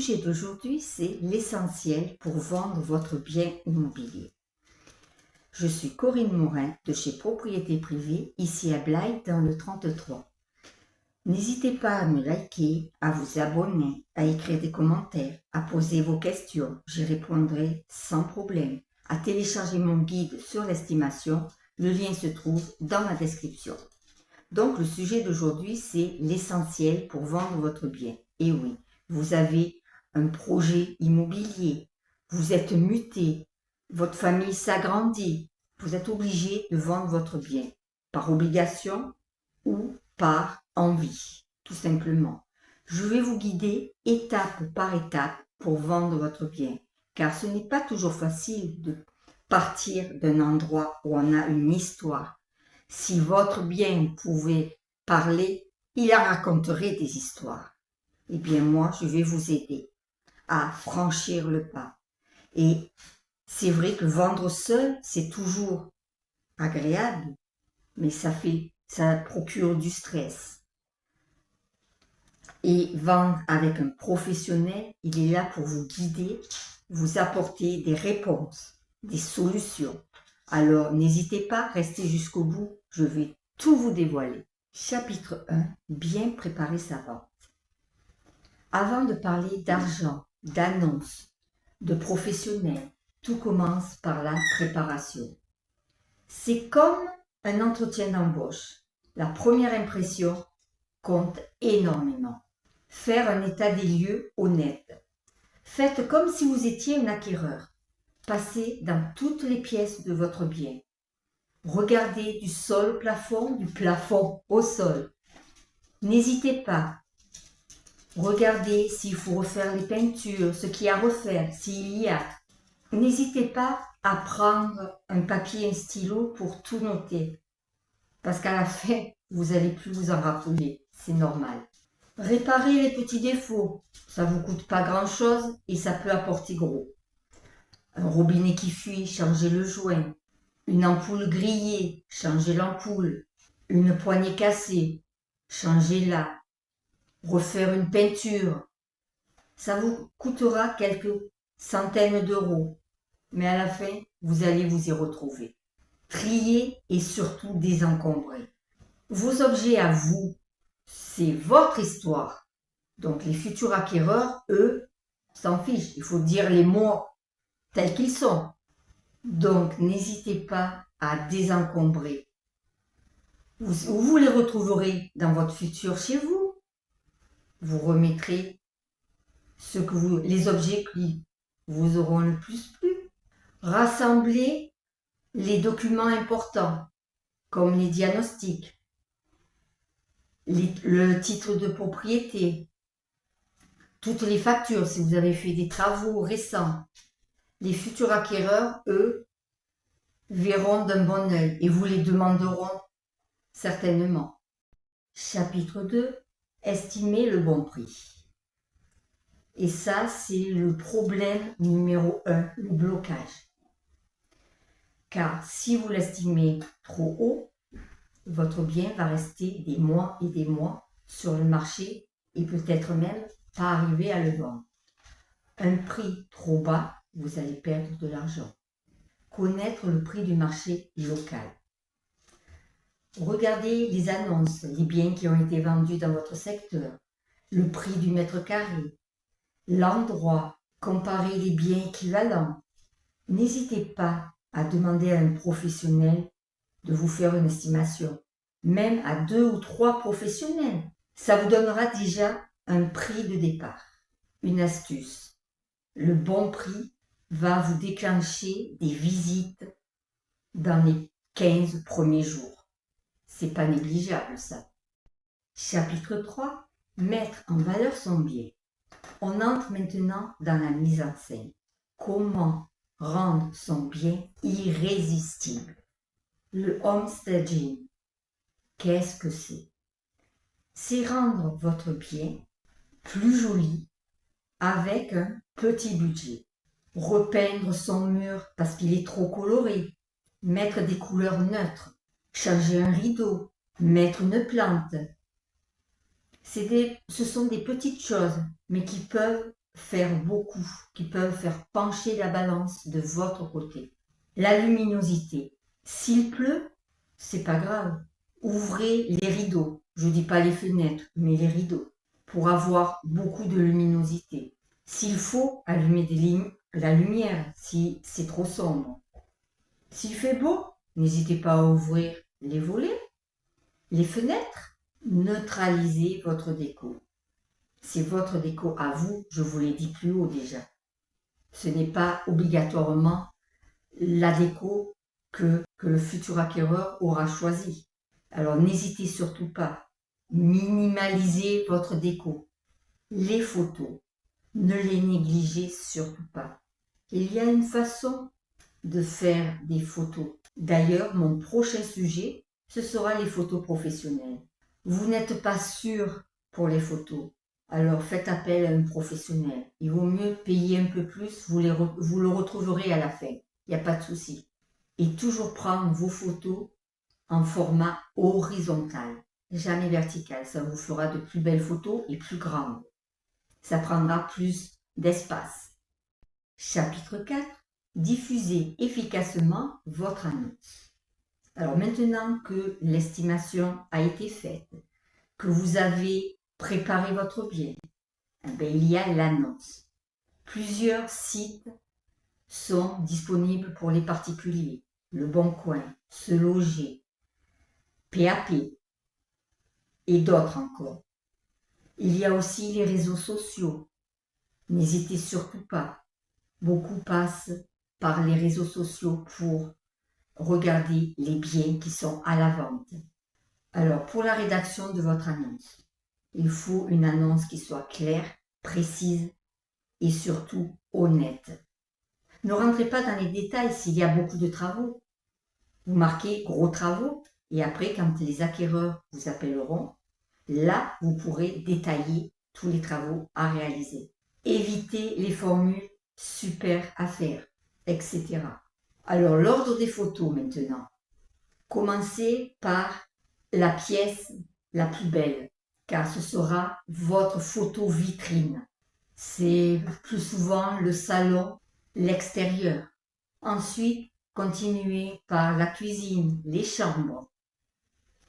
sujet d'aujourd'hui, c'est l'essentiel pour vendre votre bien immobilier. Je suis Corinne Morin de chez Propriété Privée, ici à Blaye dans le 33. N'hésitez pas à me liker, à vous abonner, à écrire des commentaires, à poser vos questions, j'y répondrai sans problème. À télécharger mon guide sur l'estimation, le lien se trouve dans la description. Donc le sujet d'aujourd'hui, c'est l'essentiel pour vendre votre bien. Et oui, vous avez un projet immobilier, vous êtes muté, votre famille s'agrandit, vous êtes obligé de vendre votre bien, par obligation ou par envie, tout simplement. Je vais vous guider étape par étape pour vendre votre bien, car ce n'est pas toujours facile de partir d'un endroit où on a une histoire. Si votre bien pouvait parler, il en raconterait des histoires. Eh bien moi, je vais vous aider à franchir le pas. Et c'est vrai que vendre seul, c'est toujours agréable, mais ça procure du stress. Et vendre avec un professionnel, il est là pour vous guider, vous apporter des réponses, des solutions. Alors n'hésitez pas, restez jusqu'au bout, je vais tout vous dévoiler. Chapitre 1, bien préparer sa vente. Avant de parler d'argent, d'annonces, de professionnels, tout commence par la préparation. C'est comme un entretien d'embauche. La première impression compte énormément. Faire un état des lieux honnête. Faites comme si vous étiez un acquéreur. Passez dans toutes les pièces de votre bien. Regardez du sol au plafond, du plafond au sol. N'hésitez pas. Regardez s'il faut refaire les peintures, ce qu'il y a à refaire, s'il y a. N'hésitez pas à prendre un papier et un stylo pour tout noter. Parce qu'à la fin, vous n'allez plus vous en rappeler. C'est normal. Réparez les petits défauts. Ça ne vous coûte pas grand-chose et ça peut apporter gros. Un robinet qui fuit, changez le joint. Une ampoule grillée, changez l'ampoule. Une poignée cassée, changez-la. Refaire une peinture. Ça vous coûtera quelques centaines d'euros. Mais à la fin, vous allez vous y retrouver. Trier et surtout désencombrer. Vos objets à vous, c'est votre histoire. Donc les futurs acquéreurs, eux, s'en fichent. Il faut dire les mots tels qu'ils sont. Donc n'hésitez pas à désencombrer. Vous les retrouverez dans votre futur chez vous. Vous remettrez les objets qui vous auront le plus plu. Rassemblez les documents importants, comme les diagnostics, le titre de propriété, toutes les factures si vous avez fait des travaux récents. Les futurs acquéreurs, eux, verront d'un bon œil et vous les demanderont certainement. Chapitre 2. Estimer le bon prix. Et ça, c'est le problème numéro 1, le blocage. Car si vous l'estimez trop haut, votre bien va rester des mois et des mois sur le marché et peut-être même pas arriver à le vendre. Un prix trop bas, vous allez perdre de l'argent. Connaître le prix du marché local. Regardez les annonces, les biens qui ont été vendus dans votre secteur, le prix du mètre carré, l'endroit, comparez les biens équivalents. N'hésitez pas à demander à un professionnel de vous faire une estimation, même à 2 ou 3 professionnels. Ça vous donnera déjà un prix de départ. Une astuce, le bon prix va vous déclencher des visites dans les 15 premiers jours. C'est pas négligeable ça. Chapitre 3, mettre en valeur son bien. On entre maintenant dans la mise en scène. Comment rendre son bien irrésistible? Le homestaging, qu'est-ce que c'est? C'est rendre votre bien plus joli avec un petit budget. Repeindre son mur parce qu'il est trop coloré. Mettre des couleurs neutres. Changer un rideau. Mettre une plante. Ce sont des petites choses, mais qui peuvent faire beaucoup, qui peuvent faire pencher la balance de votre côté. La luminosité. S'il pleut, c'est pas grave. Ouvrez les rideaux. Je dis pas les fenêtres, mais les rideaux, pour avoir beaucoup de luminosité. S'il faut, allumez la lumière si c'est trop sombre. S'il fait beau, n'hésitez pas à ouvrir les volets, les fenêtres. Neutralisez votre déco. C'est votre déco à vous, je vous l'ai dit plus haut déjà. Ce n'est pas obligatoirement la déco que le futur acquéreur aura choisi. Alors n'hésitez surtout pas. Minimalisez votre déco. Les photos, ne les négligez surtout pas. Il y a une façon de faire des photos. D'ailleurs, mon prochain sujet, ce sera les photos professionnelles. Vous n'êtes pas sûr pour les photos, alors faites appel à un professionnel. Il vaut mieux payer un peu plus, vous le retrouverez à la fin. Il n'y a pas de souci. Et toujours prendre vos photos en format horizontal, jamais vertical. Ça vous fera de plus belles photos et plus grandes. Ça prendra plus d'espace. Chapitre 4. Diffusez efficacement votre annonce. Alors maintenant que l'estimation a été faite, que vous avez préparé votre bien, il y a l'annonce. Plusieurs sites sont disponibles pour les particuliers. Le Bon Coin, Se Loger, PAP et d'autres encore. Il y a aussi les réseaux sociaux. N'hésitez surtout pas. Beaucoup passent par les réseaux sociaux pour regarder les biens qui sont à la vente. Alors, pour la rédaction de votre annonce, il faut une annonce qui soit claire, précise et surtout honnête. Ne rentrez pas dans les détails s'il y a beaucoup de travaux. Vous marquez gros travaux et après, quand les acquéreurs vous appelleront, là, vous pourrez détailler tous les travaux à réaliser. Évitez les formules super à faire, etc. Alors, l'ordre des photos maintenant. Commencez par la pièce la plus belle, car ce sera votre photo vitrine. C'est plus souvent le salon, l'extérieur. Ensuite, continuez par la cuisine, les chambres.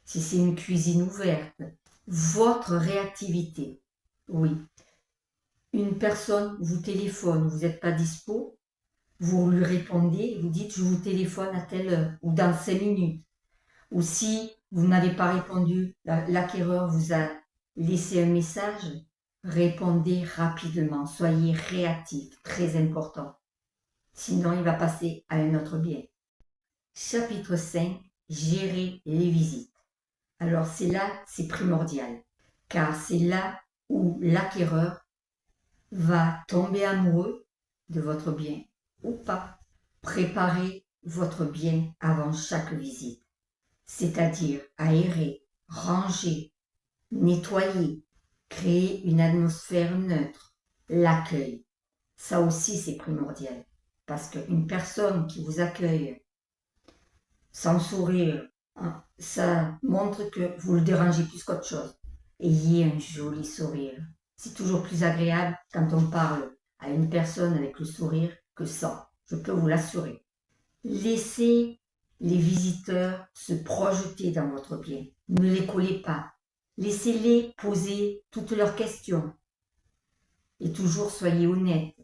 Si c'est une cuisine ouverte, votre réactivité. Oui. Une personne vous téléphone, vous n'êtes pas dispo, vous lui répondez, vous dites je vous téléphone à telle heure ou dans 5 minutes. Ou si vous n'avez pas répondu, l'acquéreur vous a laissé un message, répondez rapidement, soyez réactif, très important. Sinon, il va passer à un autre bien. Chapitre 5, gérer les visites. Alors c'est primordial, car c'est là où l'acquéreur va tomber amoureux de votre bien ou pas. Préparez votre bien avant chaque visite, c'est-à-dire aérer, ranger, nettoyer, créer une atmosphère neutre, l'accueil. Ça aussi c'est primordial, parce qu'une personne qui vous accueille sans sourire, ça montre que vous le dérangez plus qu'autre chose. Ayez un joli sourire. C'est toujours plus agréable quand on parle à une personne avec le sourire que sans. Je peux vous l'assurer. Laissez les visiteurs se projeter dans votre bien. Ne les collez pas. Laissez-les poser toutes leurs questions. Et toujours soyez honnête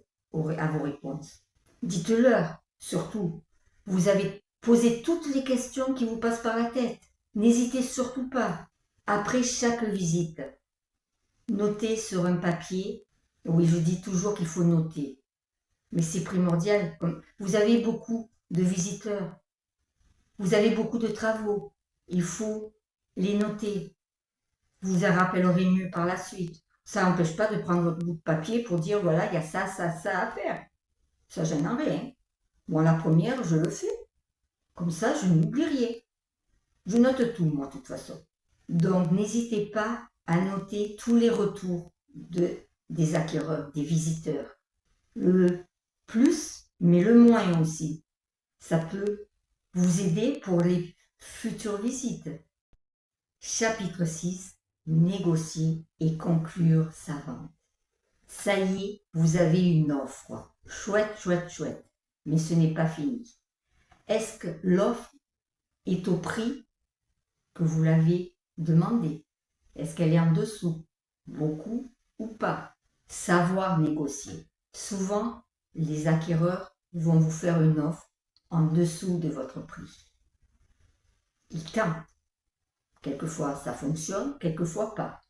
à vos réponses. Dites-leur, surtout, vous avez posé toutes les questions qui vous passent par la tête. N'hésitez surtout pas. Après chaque visite, notez sur un papier. Oui, je dis toujours qu'il faut noter. Mais c'est primordial. Vous avez beaucoup de visiteurs. Vous avez beaucoup de travaux. Il faut les noter. Vous en rappellerez mieux par la suite. Ça n'empêche pas de prendre votre bout de papier pour dire voilà, il y a ça, ça, ça à faire. Ça, je n'en rien. Moi, la première, je le fais. Comme ça, je n'oublie rien. Je note tout, moi, de toute façon. Donc, n'hésitez pas à noter tous les retours des acquéreurs, des visiteurs. Le plus, mais le moins aussi. Ça peut vous aider pour les futures visites. Chapitre 6. Négocier et conclure sa vente. Ça y est, vous avez une offre. Chouette, chouette, chouette. Mais ce n'est pas fini. Est-ce que l'offre est au prix que vous l'avez demandé? Est-ce qu'elle est en dessous? Beaucoup ou pas? Savoir négocier. Souvent, les acquéreurs vont vous faire une offre en dessous de votre prix. Ils tentent. Quelquefois, ça fonctionne, quelquefois pas.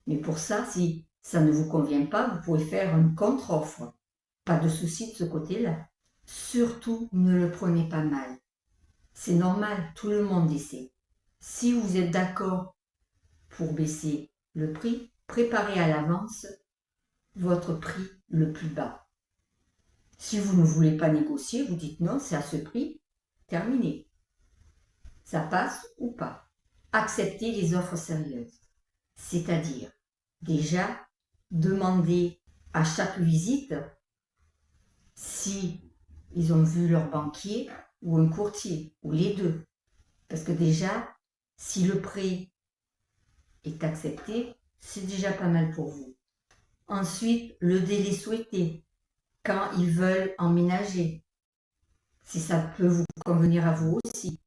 Mais pour ça, si ça ne vous convient pas, vous pouvez faire une contre-offre. Pas de souci de ce côté-là. Surtout, ne le prenez pas mal. C'est normal, tout le monde essaie. Si vous êtes d'accord pour baisser le prix, préparez à l'avance votre prix le plus bas. Si vous ne voulez pas négocier, vous dites non, c'est à ce prix, terminé. Ça passe ou pas. Acceptez les offres sérieuses. C'est-à-dire, déjà, demandez à chaque visite si ils ont vu leur banquier ou un courtier, ou les deux. Parce que déjà, si le prêt est accepté, c'est déjà pas mal pour vous. Ensuite, le délai souhaité, quand ils veulent emménager, si ça peut vous convenir à vous aussi.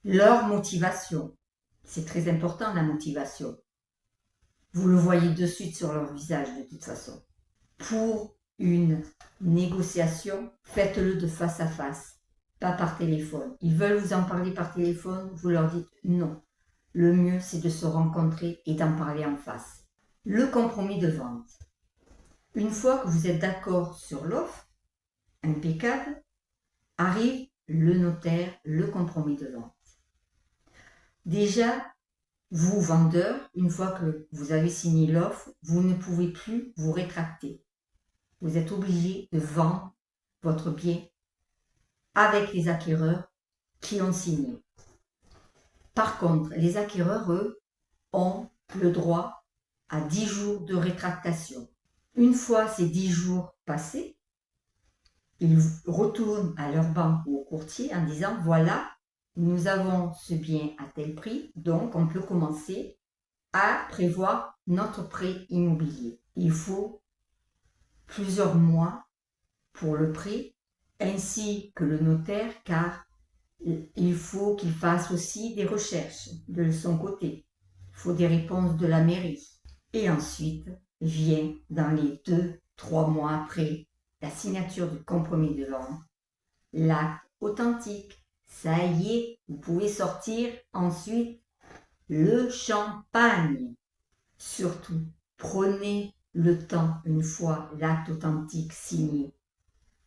Leur motivation, c'est très important la motivation. Vous le voyez de suite sur leur visage de toute façon. Pour une négociation, faites-le de face à face, pas par téléphone. Ils veulent vous en parler par téléphone, vous leur dites non. Le mieux, c'est de se rencontrer et d'en parler en face. Le compromis de vente. Une fois que vous êtes d'accord sur l'offre, impeccable, arrive le notaire, le compromis de vente. Déjà, vous, vendeur, une fois que vous avez signé l'offre, vous ne pouvez plus vous rétracter. Vous êtes obligé de vendre votre bien avec les acquéreurs qui ont signé. Par contre, les acquéreurs, eux, ont le droit à 10 jours de rétractation. Une fois ces 10 jours passés, ils retournent à leur banque ou au courtier en disant « Voilà, nous avons ce bien à tel prix, donc on peut commencer à prévoir notre prêt immobilier. Il faut plusieurs mois pour le prêt, ainsi que le notaire, car il faut qu'il fasse aussi des recherches de son côté. Il faut des réponses de la mairie. Et ensuite vient, dans les 2-3 mois après la signature du compromis de vente, l'acte authentique. Ça y est, vous pouvez sortir ensuite le champagne. Surtout, prenez le temps, une fois l'acte authentique signé,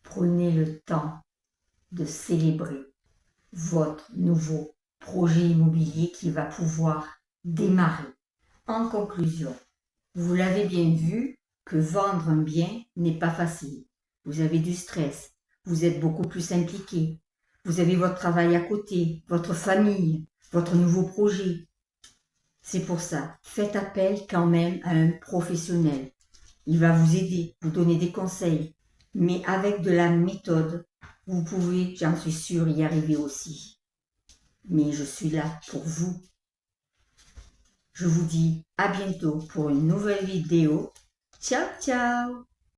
prenez le temps de célébrer votre nouveau projet immobilier qui va pouvoir démarrer. En conclusion, vous l'avez bien vu que vendre un bien n'est pas facile. Vous avez du stress, vous êtes beaucoup plus impliqué, vous avez votre travail à côté, votre famille, votre nouveau projet. C'est pour ça, faites appel quand même à un professionnel. Il va vous aider, vous donner des conseils. Mais avec de la méthode, vous pouvez, j'en suis sûre, y arriver aussi. Mais je suis là pour vous. Je vous dis à bientôt pour une nouvelle vidéo. Ciao, ciao!